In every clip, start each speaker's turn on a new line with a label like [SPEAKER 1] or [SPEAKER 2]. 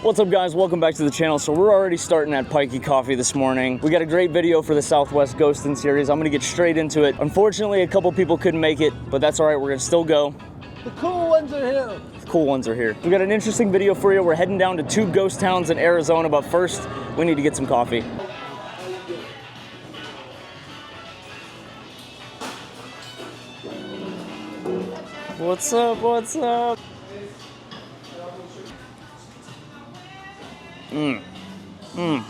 [SPEAKER 1] What's up, guys? Welcome back to the channel. So we're already starting at Pikey Coffee this morning. We got a great video for the Southwest Ghosting series. I'm gonna get straight into it. Unfortunately, a couple people couldn't make it, but that's all right. We're gonna still go.
[SPEAKER 2] The cool ones are here.
[SPEAKER 1] The cool ones are here. We got an interesting video for you. We're heading down to 2 ghost towns in Arizona, but first, we need to get some coffee. What's up? What's up? A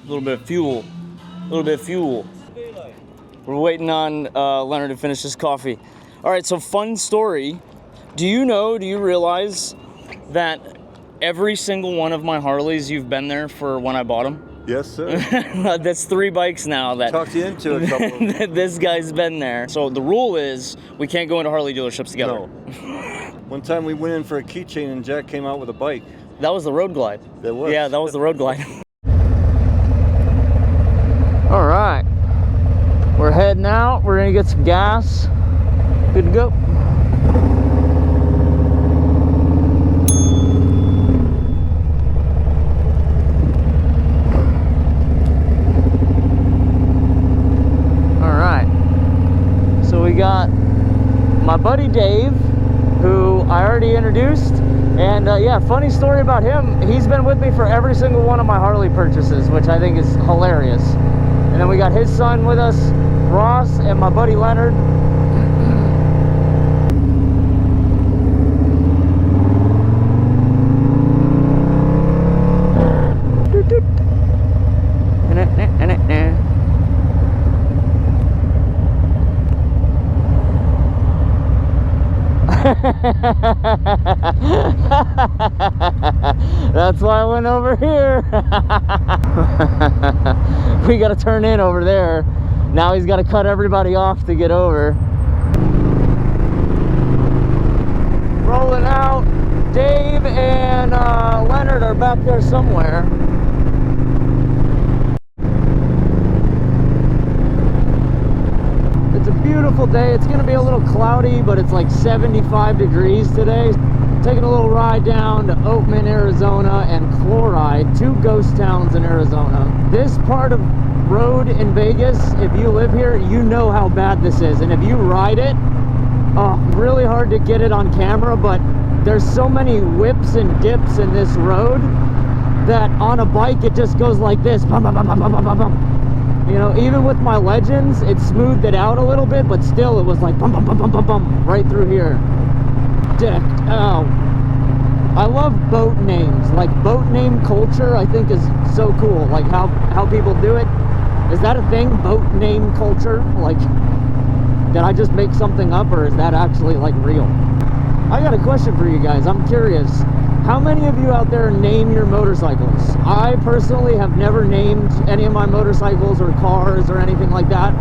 [SPEAKER 1] little bit of fuel. A little bit of fuel. We're waiting on Leonard to finish his coffee. All right, so fun story. Do you realize that every single one of my Harleys, you've been there for when I bought them?
[SPEAKER 2] Yes, sir.
[SPEAKER 1] That's 3 bikes now that
[SPEAKER 2] talked you into a couple.
[SPEAKER 1] that this guy's been there. So the rule is we can't go into Harley dealerships together.
[SPEAKER 2] No. One time we went in for a keychain and Jack came out with a bike.
[SPEAKER 1] That was the Road Glide.
[SPEAKER 2] That was.
[SPEAKER 1] Yeah, that was the Road Glide. All right, we're heading out. We're gonna get some gas. Good to go. All right, so we got my buddy Dave, who I already introduced. And yeah, funny story about him. He's been with me for every single one of my Harley purchases, which I think is hilarious. And then we got his son with us, Ross, and my buddy Leonard. That's why I went over here. We got to turn in over there. Now he's got to cut everybody off to get over. Rolling out. Dave and Leonard are back there somewhere. It's a beautiful day. It's going to be a little cloudy, but it's like 75 degrees today. Taking a little ride down to Oatman, Arizona, and Chloride, 2 ghost towns in Arizona. This part of road in Vegas, if you live here, you know how bad this is. And if you ride it, really hard to get it on camera, but there's so many whips and dips in this road that on a bike it just goes like this. Bum, bum, bum, bum, bum, bum, bum. You know, even with my Legends, it smoothed it out a little bit, but still it was like bum, bum, bum, bum, bum, bum, right through here. Decked out. I love boat names. Like, boat name culture, I think, is so cool. Like how people do it. Is that a thing? Boat name culture? Like, did I just make something up, or is that actually like real? I got a question for you guys. I'm curious. How many of you out there name your motorcycles? I personally have never named any of my motorcycles or cars or anything like that.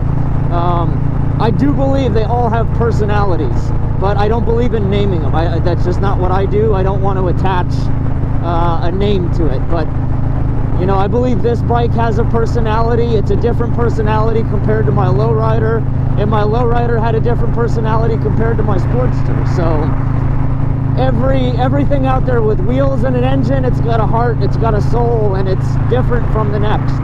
[SPEAKER 1] I do believe they all have personalities, but I don't believe in naming them. That's just not what I do. I don't want to attach a name to it, but you know, I believe this bike has a personality. It's a different personality compared to my lowrider, and my lowrider had a different personality compared to my Sportster. So everything out there with wheels and an engine, it's got a heart, it's got a soul, and it's different from the next.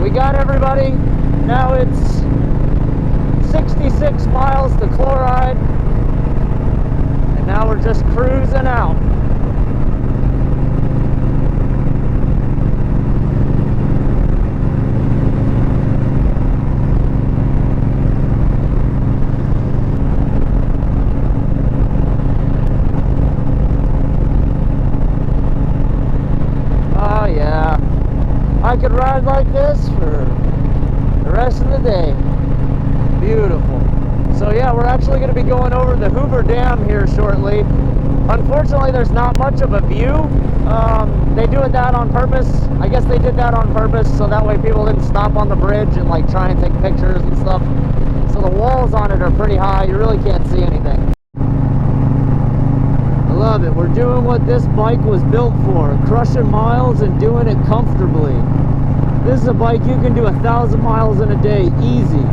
[SPEAKER 1] We got everybody. Now it's 66 miles to Chloride, and now we're just cruising out. Oh yeah, I could ride like this for the rest of the day. Beautiful. So yeah, we're actually going to be going over the Hoover Dam here shortly. Unfortunately, there's not much of a view. They do that on purpose. I guess they did that on purpose so that way people didn't stop on the bridge and like try and take pictures and stuff. So the walls on it are pretty high. You really can't see anything. love it. We're doing what this bike was built for, crushing miles and doing it comfortably. This is a bike you can do 1,000 miles in a day easy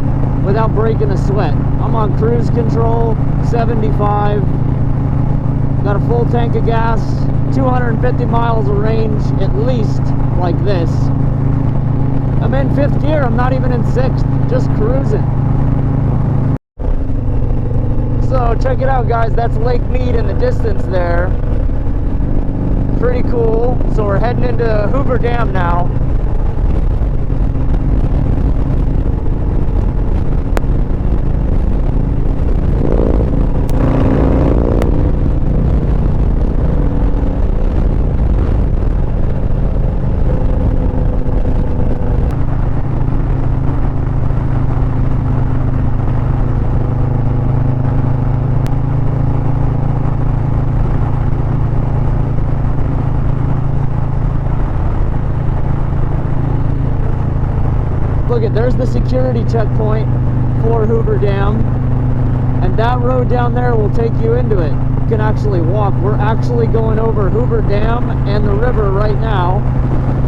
[SPEAKER 1] without breaking a sweat. I'm on cruise control, 75, got a full tank of gas, 250 miles of range at least, like this. I'm in 5th gear, I'm not even in 6th, just cruising. So check it out, guys, that's Lake Mead in the distance there. Pretty cool. So we're heading into Hoover Dam now. Look at, there's the security checkpoint for Hoover Dam, and that road down there will take you into it. You can actually walk. We're actually going over Hoover Dam and the river right now.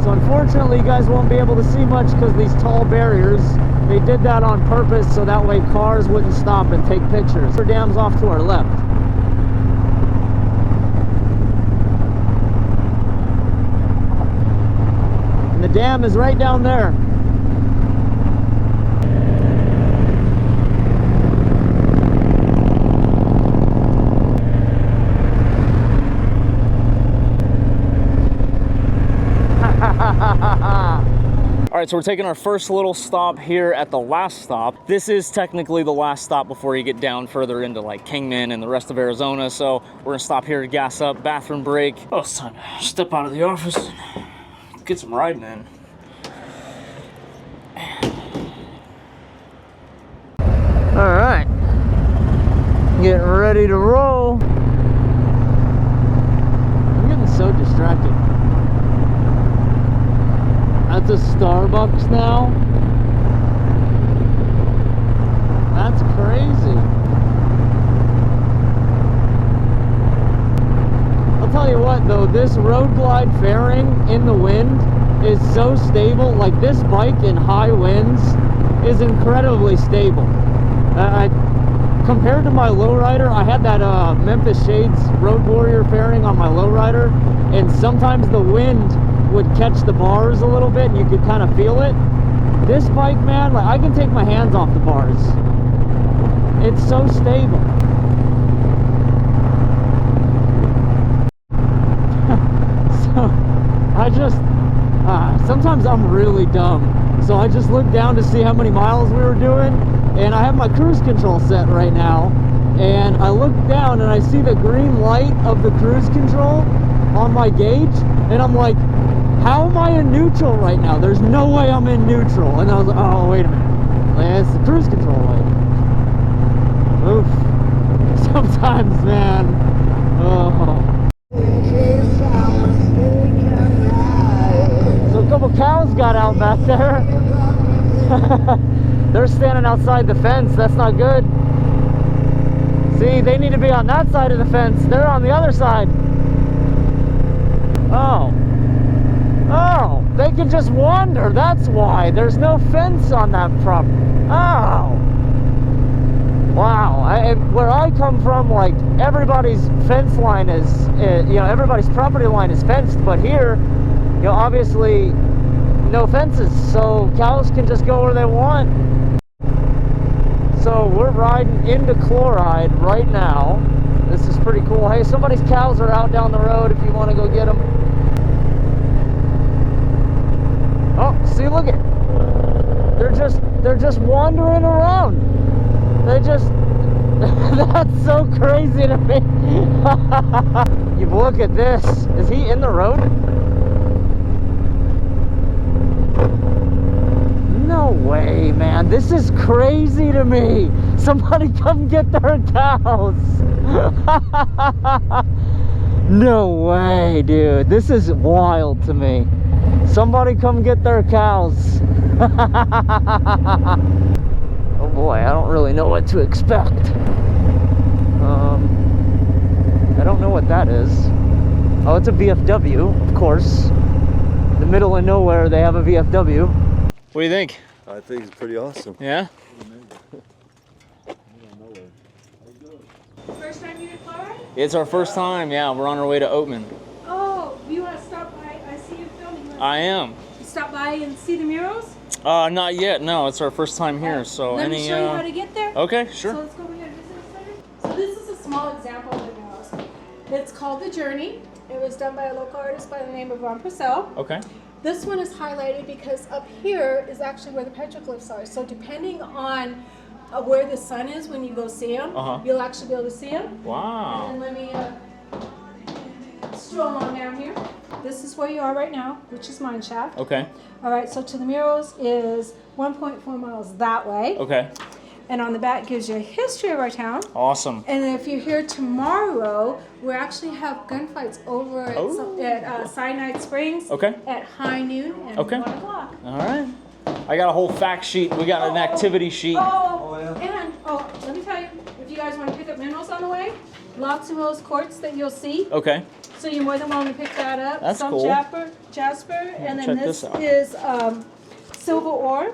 [SPEAKER 1] So unfortunately you guys won't be able to see much because these tall barriers, they did that on purpose so that way cars wouldn't stop and take pictures. Hoover Dam's off to our left. And the dam is right down there. All right, so we're taking our first little stop here at the last stop. This is technically the last stop before you get down further into like Kingman and the rest of Arizona. So we're gonna stop here to gas up, bathroom break. Oh, it's time to step out of the office and get some riding in. All right, getting ready to roll. I'm getting so distracted. That's a Starbucks now? That's crazy. I'll tell you what though, this Road Glide fairing in the wind is so stable. Like this bike in high winds is incredibly stable. Compared to my lowrider, I had that Memphis Shades Road Warrior fairing on my lowrider, and sometimes the wind would catch the bars a little bit and you could kind of feel it. This bike, man, like I can take my hands off the bars. It's so stable. So I just sometimes I'm really dumb, so I just looked down to see how many miles we were doing, and I have my cruise control set right now, and I look down and I see the green light of the cruise control on my gauge, and I'm like, how am I in neutral right now? There's no way I'm in neutral. And I was like, oh, wait a minute. It's the cruise control light. Oof. Sometimes, man. Oh. So a couple cows got out back there. They're standing outside the fence. That's not good. See, they need to be on that side of the fence. They're on the other side. Oh. Oh, they can just wander. That's why. There's no fence on that property. Oh. Wow. Where I come from, like, everybody's fence line is, you know, everybody's property line is fenced. But here, you know, obviously, no fences. So cows can just go where they want. So we're riding into Chloride right now. This is pretty cool. Hey, somebody's cows are out down the road if you want to go get them. Oh, see, look it. They're just wandering around. They just that's so crazy to me. You look at this. Is he in the road? No way, man. This is crazy to me. Somebody come get their cows. No way, dude. This is wild to me. Somebody come get their cows. Oh boy, I don't really know what to expect. don't know what that is. Oh, it's a VFW, of course. In the middle of nowhere, they have a VFW. What do you think?
[SPEAKER 2] I think it's pretty awesome.
[SPEAKER 1] Yeah?
[SPEAKER 3] First time you did Chloride?
[SPEAKER 1] It's our first time, yeah. We're on our way to Oatman.
[SPEAKER 3] Oh, you want to stop by? I see you filming.
[SPEAKER 1] I am.
[SPEAKER 3] Stop by and see the murals?
[SPEAKER 1] Not yet, no. It's our first time here, so
[SPEAKER 3] Let me show you how to get there.
[SPEAKER 1] Okay, sure.
[SPEAKER 3] So let's go over here to the visitor center. So this is a small example of the murals. It's called The Journey. It was done by a local artist by the name of Ron Purcell.
[SPEAKER 1] Okay.
[SPEAKER 3] This one is highlighted because up here is actually where the petroglyphs are. So depending on where the sun is when you go see them, you'll actually be able to see them.
[SPEAKER 1] Wow.
[SPEAKER 3] And then let me stroll on down here. This is where you are right now, which is Mine Shaft. Okay. All right, so to the murals is 1.4 miles that way.
[SPEAKER 1] Okay.
[SPEAKER 3] And on the back gives you a history of our town.
[SPEAKER 1] Awesome.
[SPEAKER 3] And if you're here tomorrow, we actually have gunfights over at Cyanide Springs at high noon and 1 o'clock.
[SPEAKER 1] All right. I got a whole fact sheet. We got an activity sheet.
[SPEAKER 3] And let me tell you, if you guys want to pick up minerals on the way, lots of rose quartz that you'll see.
[SPEAKER 1] Okay.
[SPEAKER 3] So you're more than welcome to pick that up.
[SPEAKER 1] That's
[SPEAKER 3] some
[SPEAKER 1] cool.
[SPEAKER 3] Jasper, and then this is silver ore.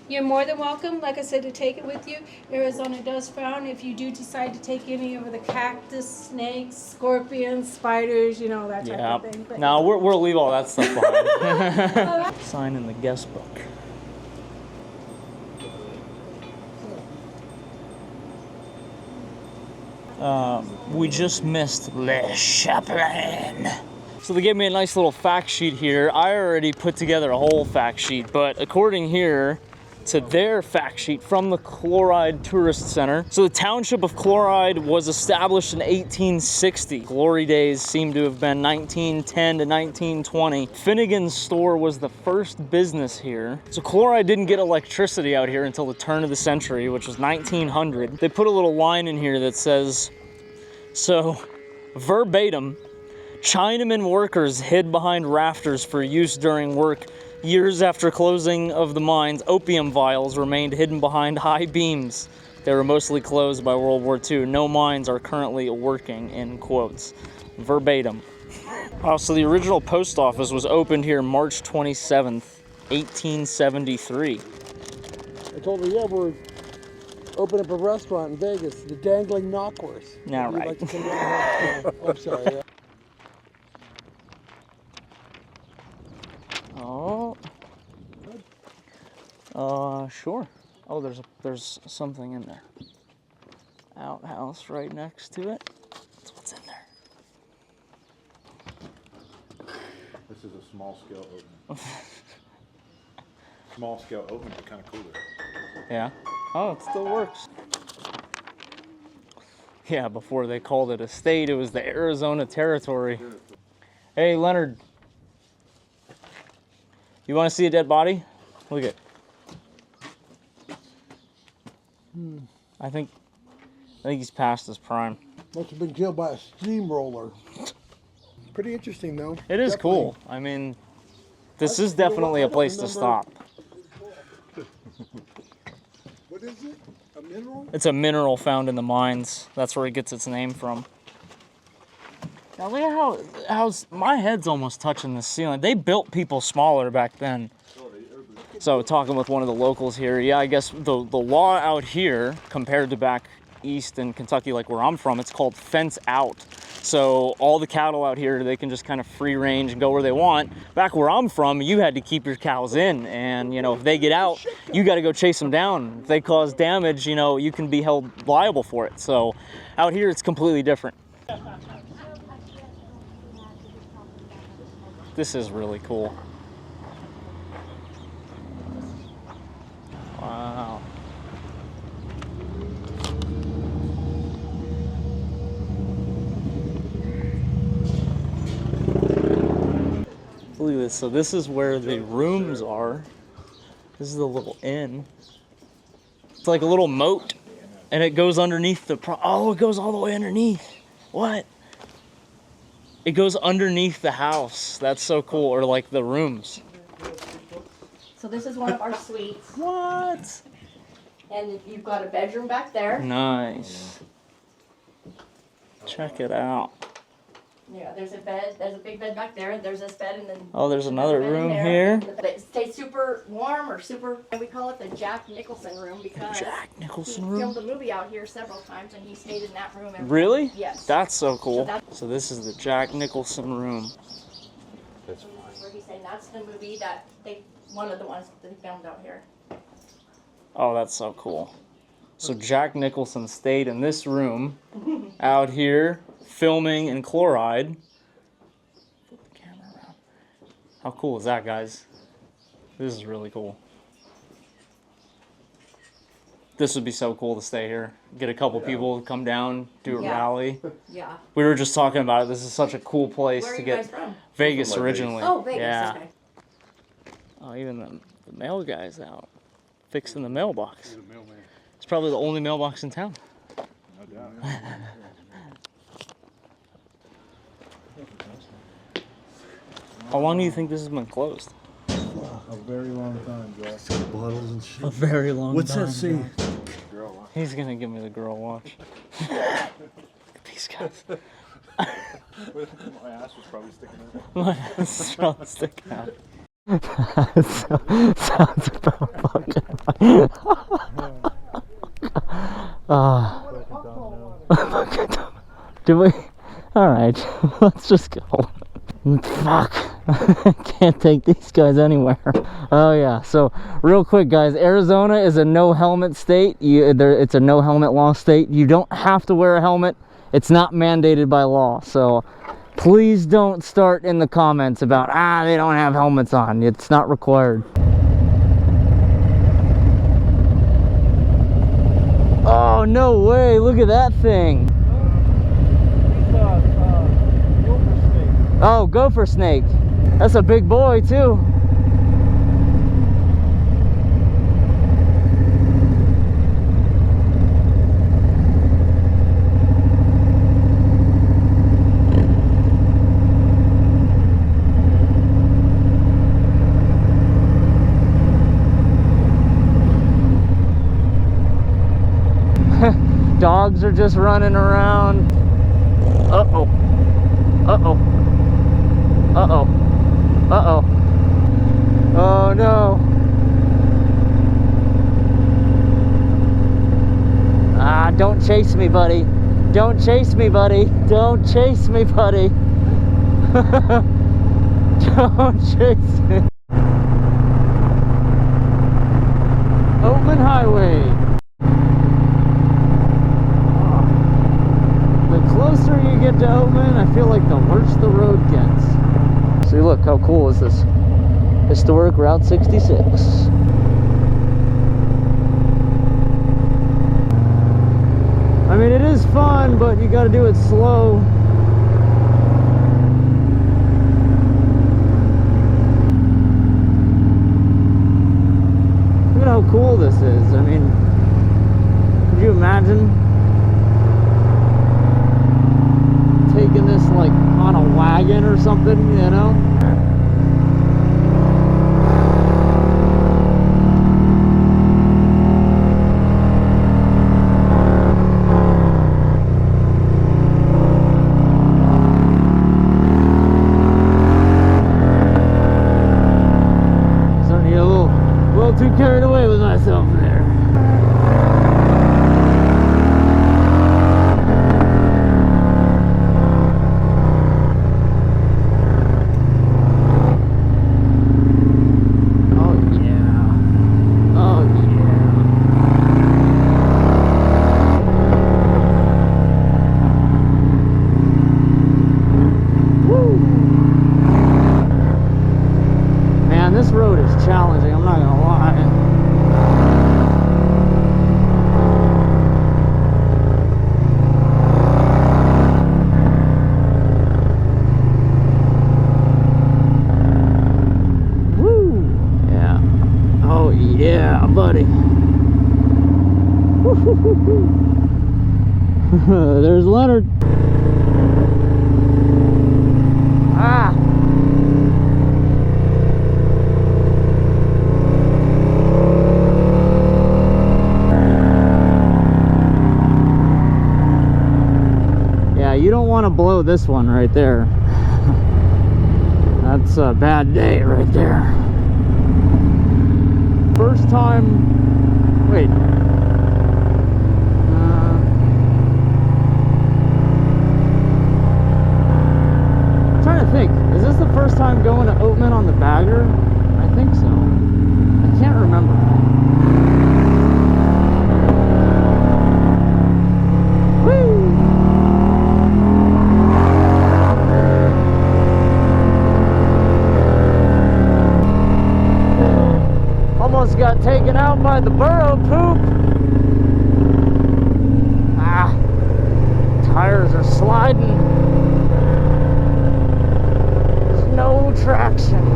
[SPEAKER 3] You're more than welcome, like I said, to take it with you. Arizona does frown if you do decide to take any of the cactus, snakes, scorpions, spiders, you know, that type of thing. But
[SPEAKER 1] no, we'll leave all that stuff behind. Sign in the guest book. We just missed Le Chaperon. So they gave me a nice little fact sheet here. I already put together a whole fact sheet, but according here to their fact sheet from the Chloride Tourist Center. So the township of Chloride was established in 1860. Glory days seem to have been 1910 to 1920. Finnegan's store was the first business here. So Chloride didn't get electricity out here until the turn of the century, which was 1900. They put a little line in here that says, so verbatim, Chinaman workers hid behind rafters for use during work. Years after closing of the mines, opium vials remained hidden behind high beams. They were mostly closed by World War II. No mines are currently working, in quotes. Verbatim. So the original post office was opened here March 27th, 1873.
[SPEAKER 4] I told her, yeah, we're opening up a restaurant in Vegas, the Dangling Knockhorse.
[SPEAKER 1] Yeah, right.
[SPEAKER 4] Like to come down here? I'm sorry, yeah.
[SPEAKER 1] Sure. Oh, there's something in there. Outhouse right next to it. That's what's in there.
[SPEAKER 5] This is a small scale oven. Small scale oven, but kind of cooler.
[SPEAKER 1] Yeah. Oh, it still works. Yeah, before they called it a state, it was the Arizona Territory. Hey, Leonard. You want to see a dead body? Look at it. I think he's past his prime.
[SPEAKER 4] Must have been killed by a steamroller. Pretty interesting, though.
[SPEAKER 1] It is cool. I mean, this is definitely a place to stop.
[SPEAKER 4] What is it? A mineral?
[SPEAKER 1] It's a mineral found in the mines. That's where it gets its name from. Now look at how my head's almost touching the ceiling. They built people smaller back then. So talking with one of the locals here, yeah, I guess the law out here compared to back east in Kentucky, like where I'm from, it's called fence out. So all the cattle out here, they can just kind of free range and go where they want. Back where I'm from, you had to keep your cows in, and you know, if they get out, you got to go chase them down. If they cause damage, you know, you can be held liable for it. So out here, it's completely different. This is really cool. Wow. Look at this. So this is where the rooms are. This is the little inn. It's like a little moat, and it goes underneath the oh, it goes all the way underneath. What? It goes underneath the house. That's so cool. Or like the rooms.
[SPEAKER 3] So this is one of our suites.
[SPEAKER 1] What?
[SPEAKER 3] And you've got a bedroom back there.
[SPEAKER 1] Nice. Check it out.
[SPEAKER 6] Yeah, there's a bed, there's a big bed back there, and there's this bed, and then...
[SPEAKER 1] Oh, there's another
[SPEAKER 6] bed in
[SPEAKER 1] room
[SPEAKER 6] there.
[SPEAKER 1] here.
[SPEAKER 6] But it stays super warm, or super, and we call it the Jack Nicholson room, because
[SPEAKER 1] Jack Nicholson
[SPEAKER 6] he
[SPEAKER 1] room?
[SPEAKER 6] filmed a movie out here several times, and he stayed in that room every
[SPEAKER 1] Really?
[SPEAKER 6] time. Yes.
[SPEAKER 1] That's so cool.
[SPEAKER 6] So
[SPEAKER 1] So this is the Jack Nicholson room.
[SPEAKER 5] That's fine.
[SPEAKER 6] Where he's saying that's the movie that they, one of the ones that they filmed out here.
[SPEAKER 1] Oh, that's so cool. So Jack Nicholson stayed in this room out here filming in Chloride. Flip the camera around. How cool is that, guys? This is really cool. This would be so cool to stay here. Get a couple people to come down, do a
[SPEAKER 6] Yeah.
[SPEAKER 1] rally.
[SPEAKER 6] Yeah.
[SPEAKER 1] We were just talking about it. This is such a cool place
[SPEAKER 6] Where are
[SPEAKER 1] to
[SPEAKER 6] you
[SPEAKER 1] get.
[SPEAKER 6] guys from?
[SPEAKER 1] Vegas
[SPEAKER 2] From, like,
[SPEAKER 1] originally.
[SPEAKER 6] Oh, Vegas,
[SPEAKER 1] Yeah.
[SPEAKER 6] okay.
[SPEAKER 1] Oh, even the mail guy's out fixing the mailbox.
[SPEAKER 5] He's a mailman.
[SPEAKER 1] It's probably the only mailbox in town.
[SPEAKER 5] No doubt.
[SPEAKER 1] How long do you think this has been closed?
[SPEAKER 5] A very long time, Josh.
[SPEAKER 2] Bottles and shit.
[SPEAKER 1] A very long
[SPEAKER 2] What's that say?
[SPEAKER 5] Girl, huh?
[SPEAKER 1] He's gonna give me the girl watch. Look at these guys.
[SPEAKER 5] My ass was probably sticking out.
[SPEAKER 1] My ass is probably sticking out. Sounds about fucking. Do we? Alright, let's just go. Fuck. Can't take these guys anywhere. Oh yeah, so real quick guys, Arizona is a no helmet state. It's a no helmet law state. You don't have to wear a helmet. It's not mandated by law. So please don't start in the comments about, they don't have helmets on. It's not required. Oh, no way. Look at that thing. Oh, gopher snake. That's a big boy, too. Dogs are just running around. Uh-oh. Uh-oh. Uh-oh. Uh-oh. Oh, no. Don't chase me, buddy. Don't chase me, buddy. Don't chase me, buddy. Don't chase me. Oatman Highway. The closer you get to Oatman, I feel like the worse the road gets. See, look, how cool is this? Historic Route 66. I mean, it is fun, but you gotta do it slow. Look at how cool this is. I mean, could you imagine taking this like on a wagon or something, you know? Starting to get a little too carried away with myself there. This road is challenging, I'm not gonna lie. Woo! Yeah. Oh yeah, buddy. There's Leonard. Ah! know this one right there. That's a bad day right there. First time, wait. I'm trying to think, is this the first time going to Oatman on the bagger? I think so. I can't remember. Almost got taken out by the burro poop. Ah, tires are sliding. There's no traction.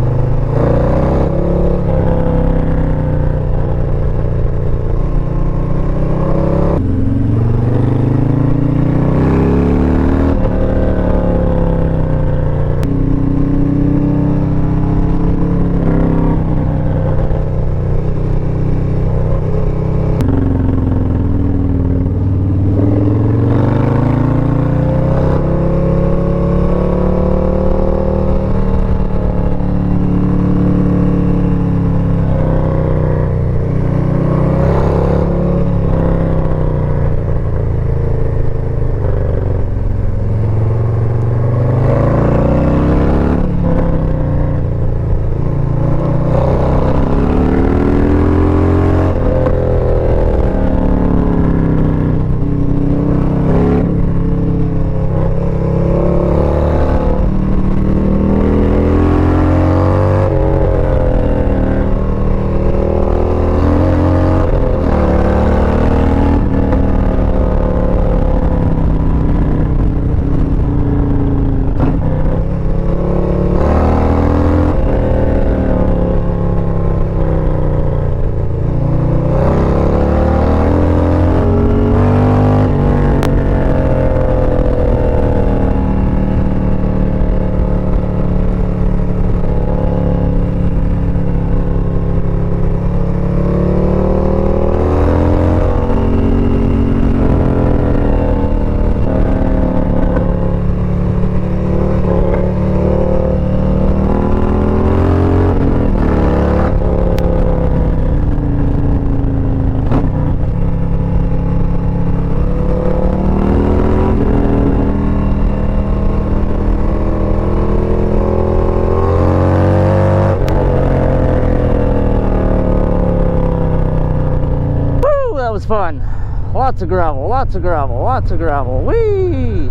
[SPEAKER 1] Was fun. Lots of gravel, lots of gravel, lots of gravel. Whee!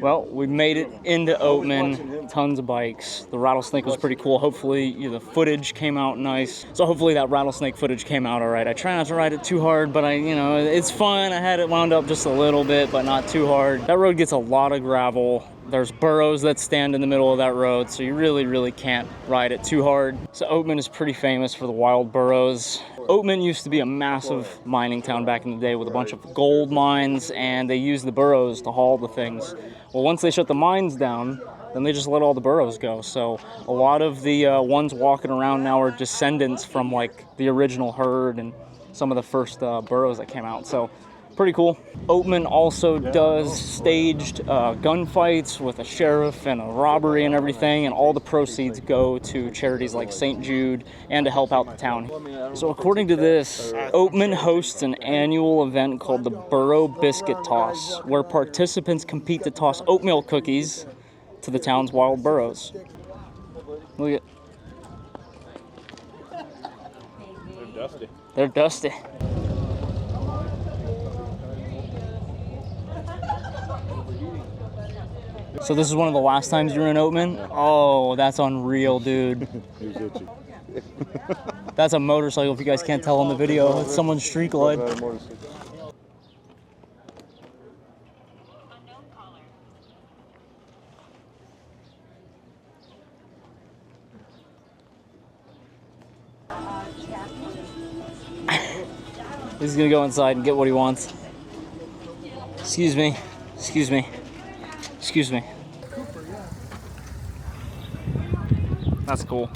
[SPEAKER 1] Well, we made it into Oatman. Tons of bikes. The rattlesnake was pretty cool. Hopefully the footage came out nice. So hopefully that rattlesnake footage came out all right. I try not to ride it too hard, but it's fun. I had it wound up just a little bit, but not too hard. That road gets a lot of gravel. There's burrows that stand in the middle of that road, so you really can't ride it too hard. So Oatman is pretty famous for the wild burrows. Oatman used to be a massive mining town back in the day with a bunch of gold mines, and they used the burrows to haul the things. Well, once they shut the mines down, then they just let all the burrows go. So a lot of the ones walking around now are descendants from like the original herd and some of the first burrows that came out. So pretty cool. Oatman also does staged gunfights with a sheriff and a robbery and everything, and all the proceeds go to charities like St. Jude and to help out the town. So according to this, Oatman hosts an annual event called the Burro Biscuit Toss, where participants compete to toss oatmeal cookies to the town's wild burros. Look at.
[SPEAKER 5] They're dusty.
[SPEAKER 1] They're dusty. So this is one of the last times you were in Oatman? Oh, that's unreal, dude. That's a motorcycle, if you guys can't tell on the video. It's someone's street glide. He's gonna go inside and get what he wants. Excuse me. Excuse me. Excuse me. That's cool.